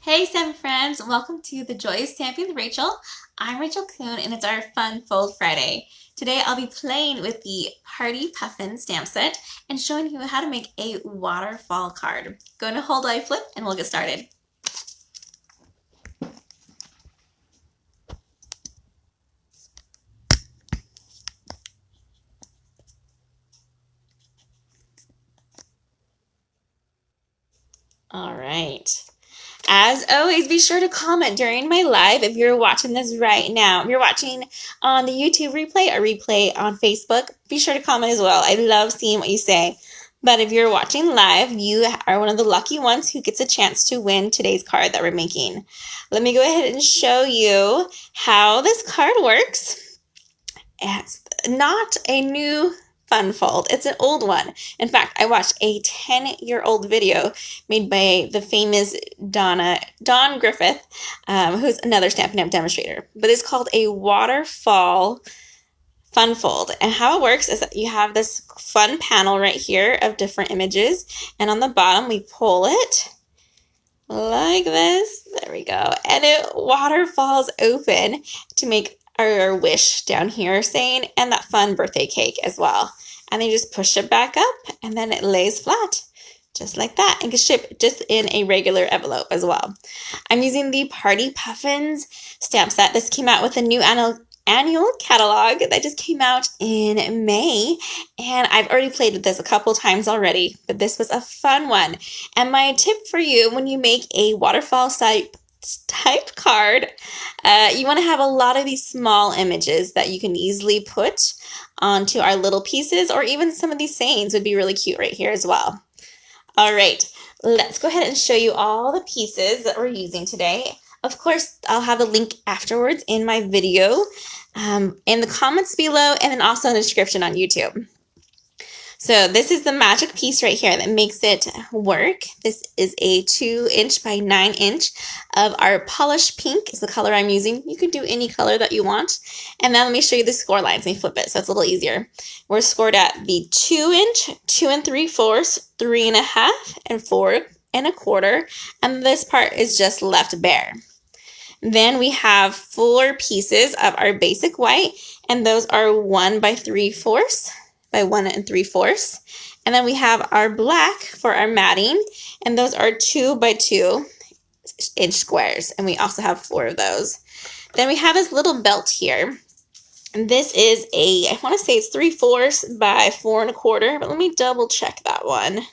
Hey Stampin' friends, welcome to the Joy of Stamping with Rachel. I'm Rachael Coon and it's our Fun Fold Friday. Today I'll be playing with the Party Puffin stamp set and showing you how to make a waterfall card. Go to hold while I flip and we'll get started. All right. As always, be sure to comment during my live if you're watching this right now. If you're watching on the YouTube replay or replay on Facebook, be sure to comment as well. I love seeing what you say. But if you're watching live, you are one of the lucky ones who gets a chance to win today's card that we're making. Let me go ahead and show you how this card works. It's not a new Fun Fold. It's an old one. In fact, I watched a 10-year-old video made by the famous Don Griffith, who's another Stampin' UP demonstrator. But it's called a Waterfall Fun Fold. And how it works is that you have this fun panel right here of different images. And on the bottom, we pull it like this. There we go. And it waterfalls open to make our wish down here saying, and that fun birthday cake as well. And then you just push it back up and then it lays flat just like that and can ship just in a regular envelope as well. I'm using the Party Puffins stamp set. This came out with a new annual catalog that just came out in May, and I've already played with this a couple times already, but this was a fun one. And my tip for you when you make a waterfall type card, you want to have a lot of these small images that you can easily put onto our little pieces, or even some of these sayings would be really cute right here as well. All right, let's go ahead and show you all the pieces that we're using today. Of course, I'll have a link afterwards in my video, in the comments below, and then also in the description on YouTube. So this is the magic piece right here that makes it work. This is a 2" by 9" of our polished pink is the color I'm using. You can do any color that you want. And then let me show you the score lines. Let me flip it so it's a little easier. We're scored at the 2", 2 3/4, 3 1/2, and 4 1/4. And this part is just left bare. Then we have 4 pieces of our basic white, and those are 1 by 3/4 by 1 3/4. And then we have our black for our matting, and those are 2 by 2" squares, and we also have 4 of those. Then we have this little belt here, and this is I want to say it's 3/4 by 4 1/4, but let me double check that one.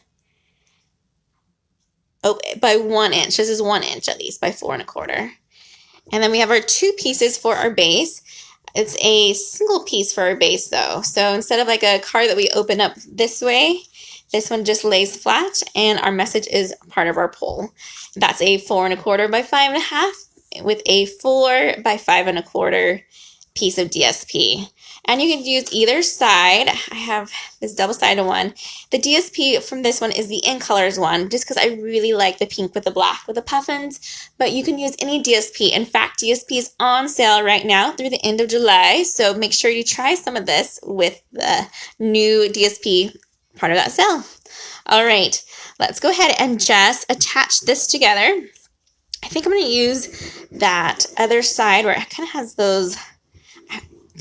Oh, by 1 inch. This is 1 inch at least by 4 1/4. And then we have our 2 pieces for our base. It's a single piece for our base though. So instead of like a card that we open up this way, this one just lays flat and our message is part of our pull. That's a 4 1/4 by 5 1/2 with a 4 by 5 1/4 piece of DSP. And you can use either side. I have this double-sided one. The DSP from this one is the In Colors one, just because I really like the pink with the black with the puffins. But you can use any DSP. In fact, DSP is on sale right now through the end of July. So make sure you try some of this with the new DSP part of that sale. All right, let's go ahead and just attach this together. I think I'm going to use that other side where it kind of has those.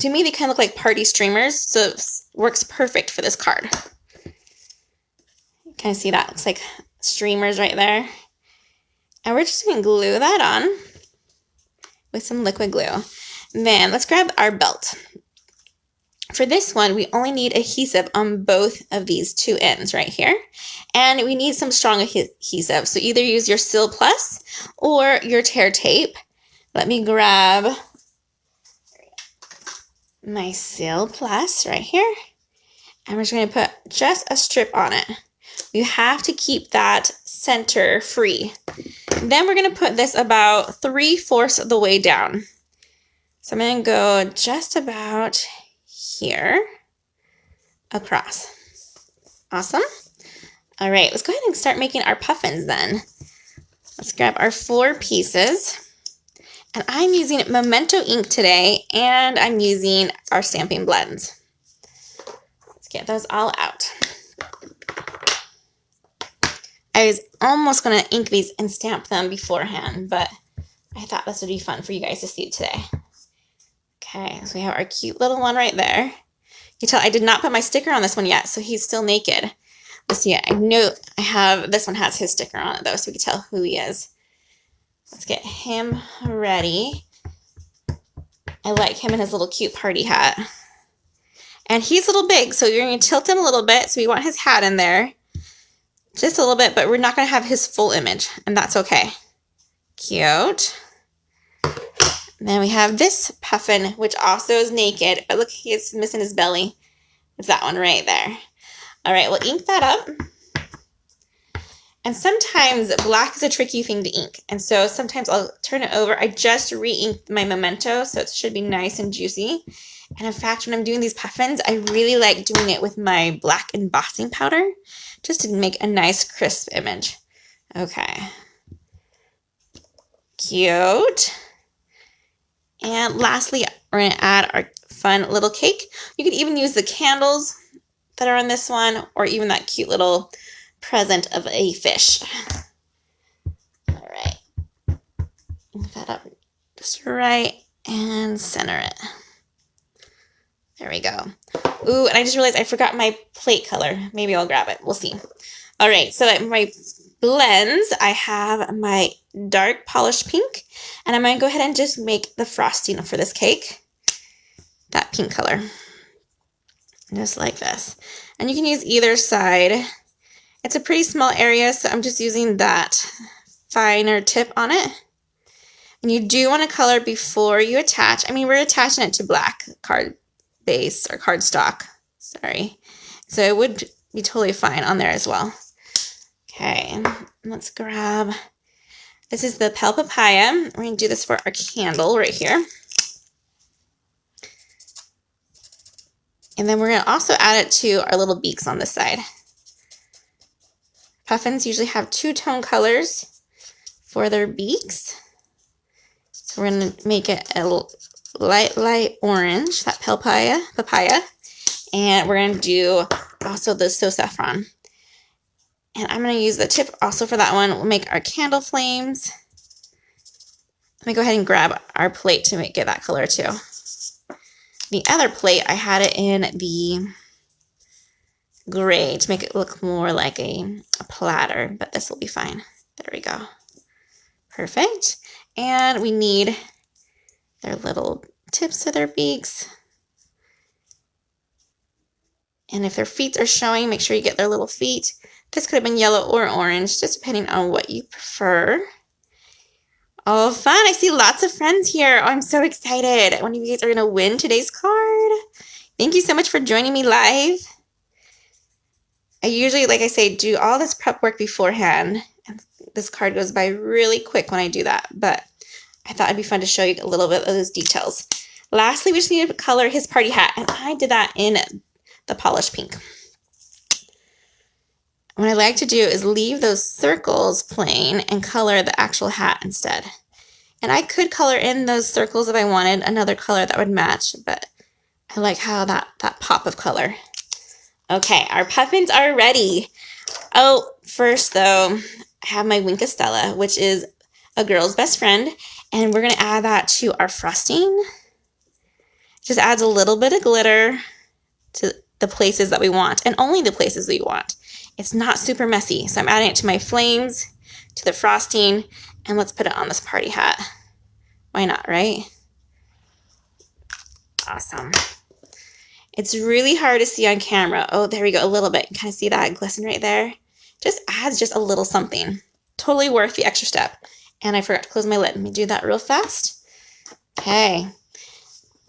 To me, they kind of look like party streamers, so it works perfect for this card. Kind of see that? Looks like streamers right there. And we're just going to glue that on with some liquid glue. And then let's grab our belt. For this one, we only need adhesive on both of these 2 ends right here. And we need some strong adhesive, so either use your Seal Plus or your tear tape. Let me grab my Seal Plus right here, and we're just going to put just a strip on it. You have to keep that center free. Then we're going to put this about 3/4 of the way down. So I'm going to go just about here across. Awesome. All right, let's go ahead and start making our puffins then. Let's grab our 4 pieces. And I'm using Memento ink today, and I'm using our stamping blends. Let's get those all out. I was almost going to ink these and stamp them beforehand, but I thought this would be fun for you guys to see today. Okay, so we have our cute little one right there. You tell I did not put my sticker on this one yet, so he's still naked. Let's see, I know I have, this one has his sticker on it though, so we can tell who he is. Let's get him ready. I like him in his little cute party hat. And he's a little big, so you're going to tilt him a little bit, so we want his hat in there. Just a little bit, but we're not going to have his full image, and that's okay. Cute. And then we have this Puffin, which also is naked, but look, he's missing his belly. It's that one right there. All right, we'll ink that up. And sometimes black is a tricky thing to ink, and so sometimes I'll turn it over. I just re-inked my memento, so it should be nice and juicy. And in fact, when I'm doing these Puffins, I really like doing it with my black embossing powder, just to make a nice crisp image. Okay. Cute. And lastly, we're going to add our fun little cake. You could even use the candles that are on this one, or even that cute little present of a fish. All right. Ink that up just right and center it. There we go. Ooh, and I just realized I forgot my plate color. Maybe I'll grab it. We'll see. All right, so my blends, I have my dark polished pink, and I'm going to go ahead and just make the frosting for this cake. That pink color. Just like this. And you can use either side. It's a pretty small area, so I'm just using that finer tip on it. And you do want to color before you attach. I mean, we're attaching it to black card base or cardstock. Sorry. So it would be totally fine on there as well. Okay, let's grab, this is the Pale Papaya. We're going to do this for our candle right here. And then we're going to also add it to our little beaks on this side. Puffins usually have two-tone colors for their beaks. So we're going to make it a light orange, that pale papaya. And we're going to do also the So Saffron. And I'm going to use the tip also for that one. We'll make our candle flames. Let me go ahead and grab our plate to get that color too. The other plate, I had it in the gray to make it look more like a platter, but this will be fine. There we go. Perfect. And we need their little tips of their beaks. And if their feet are showing, make sure you get their little feet. This could have been yellow or orange, just depending on what you prefer. Oh, fun. I see lots of friends here. Oh, I'm so excited. One of you guys are going to win today's card. Thank you so much for joining me live. I usually, like I say, do all this prep work beforehand. And this card goes by really quick when I do that. But I thought it'd be fun to show you a little bit of those details. Lastly, we just need to color his party hat. And I did that in the polished pink. What I like to do is leave those circles plain and color the actual hat instead. And I could color in those circles if I wanted another color that would match, but I like how that pop of color. Okay, our puffins are ready. Oh, first though, I have my Wink Estella, which is a girl's best friend, and we're going to add that to our frosting. Just adds a little bit of glitter to the places that we want, and only the places we want. It's not super messy, so I'm adding it to my flames, to the frosting, and let's put it on this party hat. Why not, right? Awesome. It's really hard to see on camera. Oh, there we go, a little bit. You kind of see that glisten right there? Just adds just a little something. Totally worth the extra step. And I forgot to close my lid. Let me do that real fast. Okay.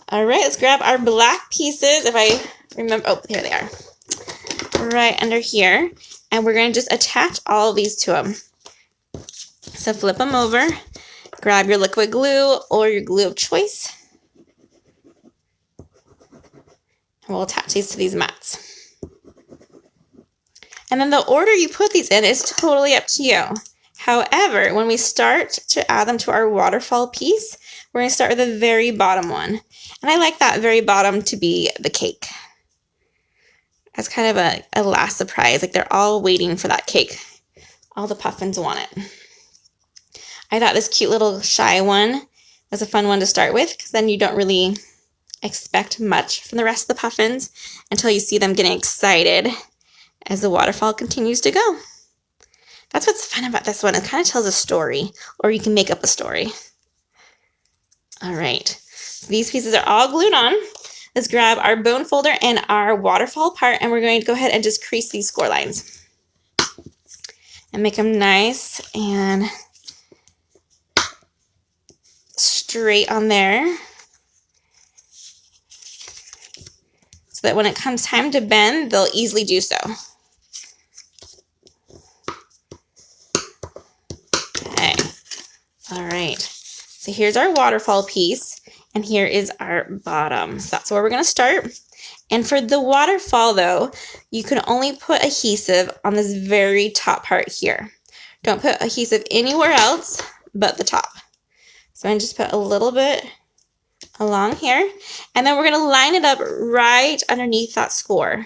All right, let's grab our black pieces. If I remember, oh, here they are. Right under here, and we're going to just attach all of these to them. So flip them over, grab your liquid glue or your glue of choice, and we'll attach these to these mats. And then the order you put these in is totally up to you. However, when we start to add them to our waterfall piece, we're going to start with the very bottom one. And I like that very bottom to be the cake. As kind of a last surprise, like they're all waiting for that cake all the puffins want it. I thought this cute little shy one was a fun one to start with, because then you don't really expect much from the rest of the puffins until you see them getting excited as the waterfall continues to go. That's what's fun about this one. It kind of tells a story, or you can make up a story. All right, so these pieces are all glued on. Let's grab our bone folder and our waterfall part, and we're going to go ahead and just crease these score lines and make them nice and straight on there, so that when it comes time to bend, they'll easily do so. Okay, all right, so here's our waterfall piece, and here is our bottom. So that's where we're going to start. And for the waterfall, though, you can only put adhesive on this very top part here. Don't put adhesive anywhere else but the top. So I'm going to just put a little bit along here, and then we're going to line it up right underneath that score.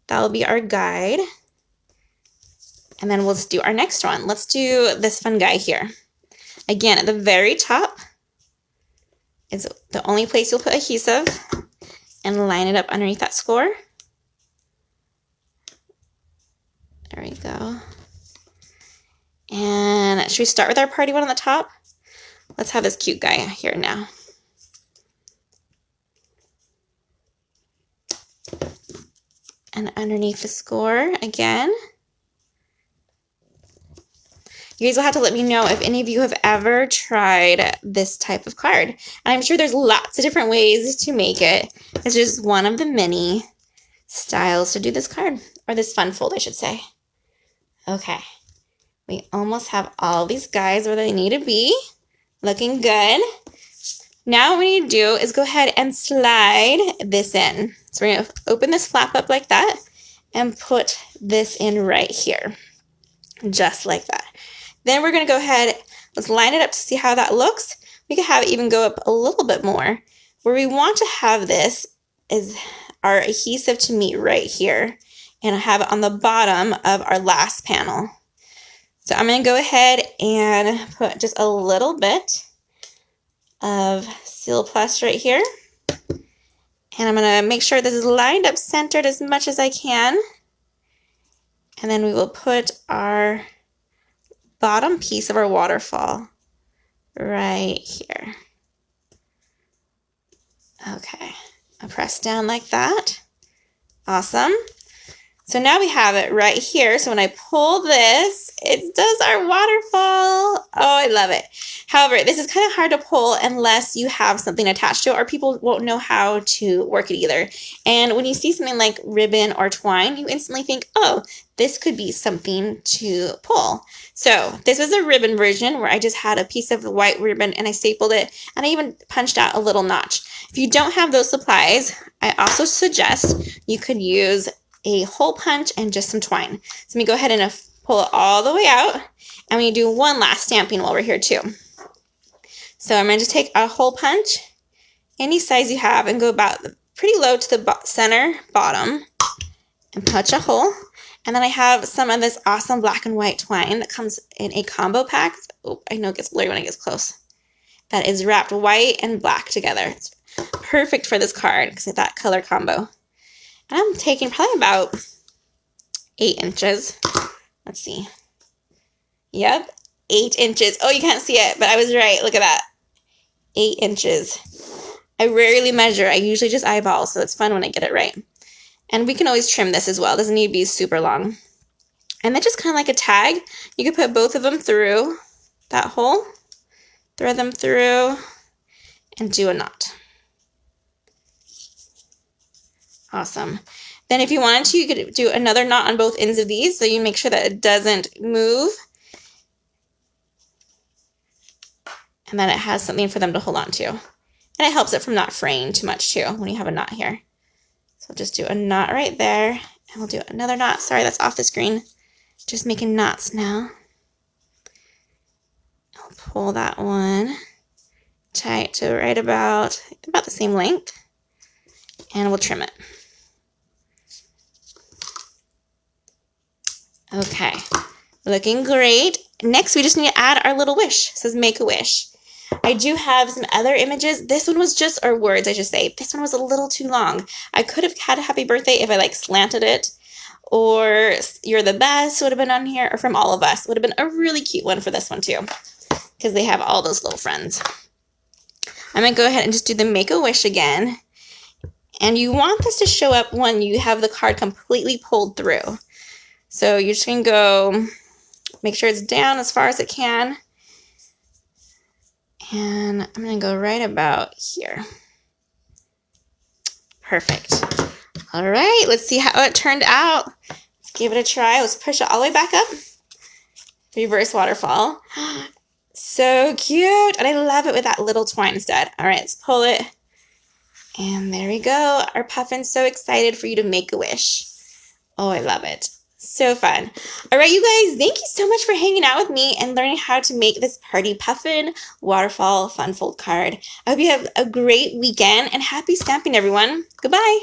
That will be our guide. And then we'll just do our next one. Let's do this fun guy here. Again, at the very top is the only place you'll put adhesive, and line it up underneath that score. There we go. And should we start with our party one on the top? Let's have this cute guy here now. And underneath the score again. You guys will have to let me know if any of you have ever tried this type of card. And I'm sure there's lots of different ways to make it. It's just one of the many styles to do this card, or this fun fold, I should say. Okay, we almost have all these guys where they need to be. Looking good. Now what we need to do is go ahead and slide this in. So we're going to open this flap up like that and put this in right here, just like that. Then we're going to go ahead, let's line it up to see how that looks. We could have it even go up a little bit more. Where we want to have this is our adhesive to meet right here, and I have it on the bottom of our last panel. So I'm going to go ahead and put just a little bit of Seal Plus right here. And I'm going to make sure this is lined up centered as much as I can. And then we will put our bottom piece of our waterfall right here. Okay, I'll press down like that. Awesome. So now we have it right here. So when I pull this, it does our waterfall. Oh, I love it. However, this is kind of hard to pull unless you have something attached to it, or people won't know how to work it either. And when you see something like ribbon or twine, you instantly think, oh, this could be something to pull. So this was a ribbon version where I just had a piece of white ribbon and I stapled it, and I even punched out a little notch. If you don't have those supplies, I also suggest you could use a hole punch and just some twine. So let me go ahead and pull it all the way out, and we do one last stamping while we're here too. So I'm going to just take a hole punch, any size you have, and go about pretty low to the center bottom and punch a hole. And then I have some of this awesome black and white twine that comes in a combo pack. Oh, I know it gets blurry when it gets close. That is wrapped white and black together. It's perfect for this card because of that color combo. And I'm taking probably about 8 inches. Let's see. Yep, 8 inches. Oh, you can't see it, but I was right. Look at that. 8 inches. I rarely measure. I usually just eyeball, so it's fun when I get it right. And we can always trim this as well. It doesn't need to be super long. And then just kind of like a tag, you could put both of them through that hole, thread them through, and do a knot. Awesome. Then if you wanted to, you could do another knot on both ends of these, so you make sure that it doesn't move. And then it has something for them to hold on to. And it helps it from not fraying too much too when you have a knot here. So just do a knot right there, and we'll do another knot. Sorry, that's off the screen. Just making knots now. I'll pull that one, tie it to right about the same length, and we'll trim it. Okay, looking great. Next, we just need to add our little wish. It says make a wish. I do have some other images. This one was just, or words I should say. This one was a little too long. I could have had a happy birthday if I like slanted it, or you're the best would have been on here, or from all of us would have been a really cute one for this one too, because they have all those little friends. I'm going to go ahead and just do the make a wish again. And you want this to show up when you have the card completely pulled through. So you're just going to go, make sure it's down as far as it can. And I'm going to go right about here. Perfect. All right, let's see how it turned out. Let's give it a try. Let's push it all the way back up. Reverse waterfall. So cute. And I love it with that little twine stud. All right, let's pull it. And there we go. Our Puffin's so excited for you to make a wish. Oh, I love it. So fun. All right, you guys, thank you so much for hanging out with me and learning how to make this Party Puffin Waterfall Fun Fold card. I hope you have a great weekend and happy stamping, everyone. Goodbye.